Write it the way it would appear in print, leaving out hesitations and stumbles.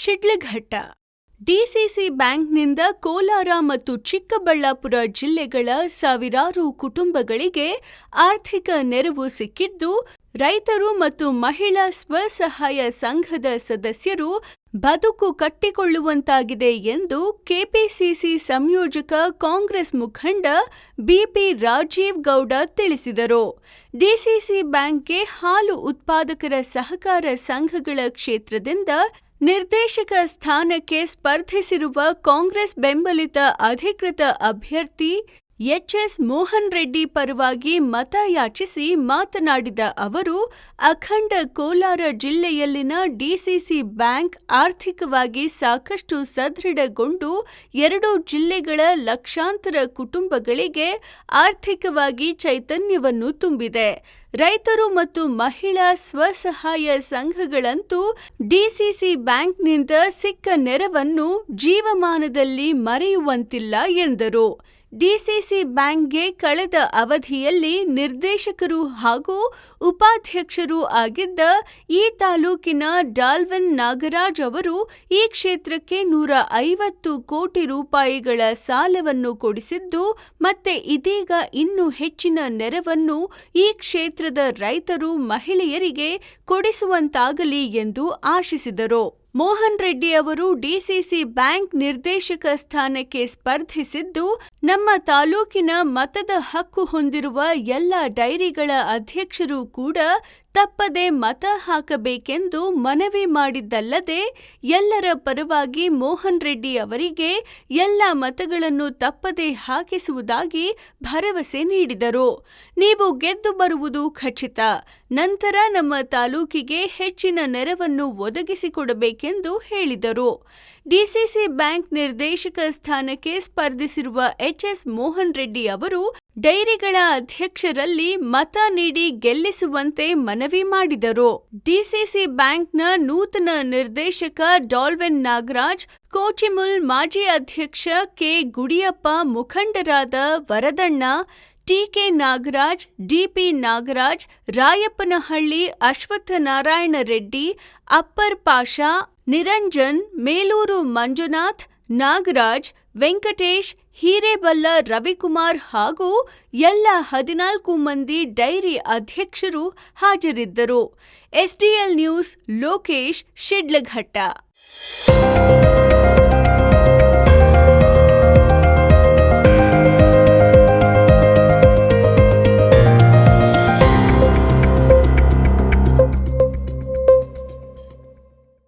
Sidlaghatta. DCC ಬ್ಯಾಂಕ್ನಿಂದ ಕೋಲಾರ ಮತ್ತು ಚಿಕ್ಕಬಳ್ಳಾಪುರ ಜಿಲ್ಲೆಗಳ ಸಾವಿರಾರು ಕುಟುಂಬಗಳಿಗೆ ಆರ್ಥಿಕ ನೆರವು ಸಿಕ್ಕಿದ್ದು, ರೈತರು ಮತ್ತು ಮಹಿಳಾ ಸ್ವಸಹಾಯ ಸಂಘದ ಸದಸ್ಯರು ಬದುಕು ಕಟ್ಟಿಕೊಳ್ಳುವಂತಾಗಿದೆ ಎಂದು ಕೆಪಿಸಿಸಿ ಸಂಯೋಜಕ ಕಾಂಗ್ರೆಸ್ ಮುಖಂಡ ಬಿಪಿ ರಾಜೀವ್ ಗೌಡ ತಿಳಿಸಿದರು. ಡಿಸಿಸಿ ಬ್ಯಾಂಕ್ಗೆ ಹಾಲು ಉತ್ಪಾದಕರ ಸಹಕಾರ ಸಂಘಗಳ ಕ್ಷೇತ್ರದಿಂದ ನಿರ್ದೇಶಕ ಸ್ಥಾನಕ್ಕೆ ಸ್ಪರ್ಧಿಸಿರುವ ಕಾಂಗ್ರೆಸ್ ಬೆಂಬಲಿತ ಅಧಿಕೃತ ಅಭ್ಯರ್ಥಿ ಎಚ್ಎಸ್ ಮೋಹನ್ ರೆಡ್ಡಿ ಪರವಾಗಿ ಮತ ಯಾಚಿಸಿ ಮಾತನಾಡಿದ ಅವರು, ಅಖಂಡ ಕೋಲಾರ ಜಿಲ್ಲೆಯಲ್ಲಿನ ಡಿಸಿಸಿ ಬ್ಯಾಂಕ್ ಆರ್ಥಿಕವಾಗಿ ಸಾಕಷ್ಟು ಸದೃಢಗೊಂಡು 2 ಜಿಲ್ಲೆಗಳ ಲಕ್ಷಾಂತರ ಕುಟುಂಬಗಳಿಗೆ ಆರ್ಥಿಕವಾಗಿ ಚೈತನ್ಯವನ್ನು ತುಂಬಿದೆ. ರೈತರು ಮತ್ತು ಮಹಿಳಾ ಸ್ವಸಹಾಯ ಸಂಘಗಳಂತೂ ಡಿಸಿಸಿ ಬ್ಯಾಂಕ್ನಿಂದ ಸಿಕ್ಕ ನೆರವನ್ನು ಜೀವಮಾನದಲ್ಲಿ ಮರೆಯುವಂತಿಲ್ಲ ಎಂದರು. ಡಿಸಿಸಿ ಬ್ಯಾಂಕ್ಗೆ ಕಳೆದ ಅವಧಿಯಲ್ಲಿ ನಿರ್ದೇಶಕರು ಹಾಗೂ ಉಪಾಧ್ಯಕ್ಷರೂ ಆಗಿದ್ದ ಈ ತಾಲೂಕಿನ ಡಾಲ್ವಿನ್ ನಾಗರಾಜ್ ಅವರು ಈ ಕ್ಷೇತ್ರಕ್ಕೆ 150 ಕೋಟಿ ರೂಪಾಯಿಗಳ ಸಾಲವನ್ನು ಕೊಡಿಸಿದ್ದು, ಮತ್ತೆ ಇದೀಗ ಇನ್ನೂ ಹೆಚ್ಚಿನ ನೆರವನ್ನು ಈ ಕ್ಷೇತ್ರದ ರೈತರು, ಮಹಿಳೆಯರಿಗೆ ಕೊಡಿಸುವಂತಾಗಲಿ ಎಂದು ಆಶಿಸಿದರು. ಮೋಹನ್ ರೆಡ್ಡಿ ಅವರು ಡಿಸಿಸಿ ಬ್ಯಾಂಕ್ ನಿರ್ದೇಶಕ ಸ್ಥಾನಕ್ಕೆ ಸ್ಪರ್ಧಿಸಿದ್ದು, ನಮ್ಮ ತಾಲೂಕಿನ ಮತದ ಹಕ್ಕು ಹೊಂದಿರುವ ಎಲ್ಲ ಡೈರಿಗಳ ಅಧ್ಯಕ್ಷರು ಕೂಡ ತಪ್ಪದೆ ಮತ ಹಾಕಬೇಕೆಂದು ಮನವಿ ಮಾಡಿದ್ದಲ್ಲದೆ, ಎಲ್ಲರ ಪರವಾಗಿ ಮೋಹನ್ ರೆಡ್ಡಿ ಅವರಿಗೆ ಎಲ್ಲ ಮತಗಳನ್ನು ತಪ್ಪದೆ ಹಾಕಿಸುವುದಾಗಿ ಭರವಸೆ ನೀಡಿದರು. ನೀವು ಗೆದ್ದು ಬರುವುದು ಖಚಿತ. ನಂತರ ನಮ್ಮ ತಾಲೂಕಿಗೆ ಹೆಚ್ಚಿನ ನೆರವನ್ನು ಒದಗಿಸಿಕೊಡಬೇಕೆಂದು ಹೇಳಿದರು. ಡಿಸಿಸಿ ಬ್ಯಾಂಕ್ ನಿರ್ದೇಶಕ ಸ್ಥಾನಕ್ಕೆ ಸ್ಪರ್ಧಿಸಿರುವ ಎಚ್ಎಸ್ ಮೋಹನ್ ರೆಡ್ಡಿ ಅವರು ಡೈರಿಗಳ ಅಧ್ಯಕ್ಷರಲ್ಲಿ ಮತ ನೀಡಿ ಗೆಲ್ಲಿಸುವಂತೆ ಮನವಿ ಮಾಡಿದರು. ಡಿಸಿಸಿ ಬ್ಯಾಂಕ್ನ ನೂತನ ನಿರ್ದೇಶಕ ಡಾಲ್ವಿನ್ ನಾಗರಾಜ್, ಕೋಚಿಮುಲ್ ಮಾಜಿ ಅಧ್ಯಕ್ಷ ಕೆ ಗುಡಿಯಪ್ಪ, ಮುಖಂಡರಾದ ವರದಣ್ಣ, ಟಿಕೆ ನಾಗರಾಜ್, ಡಿಪಿ ನಾಗರಾಜ್, ರಾಯಪ್ಪನಹಳ್ಳಿ ಅಶ್ವತ್ಥನಾರಾಯಣ ರೆಡ್ಡಿ, ಅಪ್ಪರ್ ಪಾಷಾ, ನಿರಂಜನ್, ಮೇಲೂರು ಮಂಜುನಾಥ್, ನಾಗರಾಜ್, ವೆಂಕಟೇಶ್, ಹಿರೇಬಲ್ಲ ರವಿಕುಮಾರ್ ಹಾಗೂ ಎಲ್ಲ 14 ಮಂದಿ ಡೈರಿ ಅಧ್ಯಕ್ಷರು ಹಾಜರಿದ್ದರು. SDL news, Lokesh, Sidlaghatta.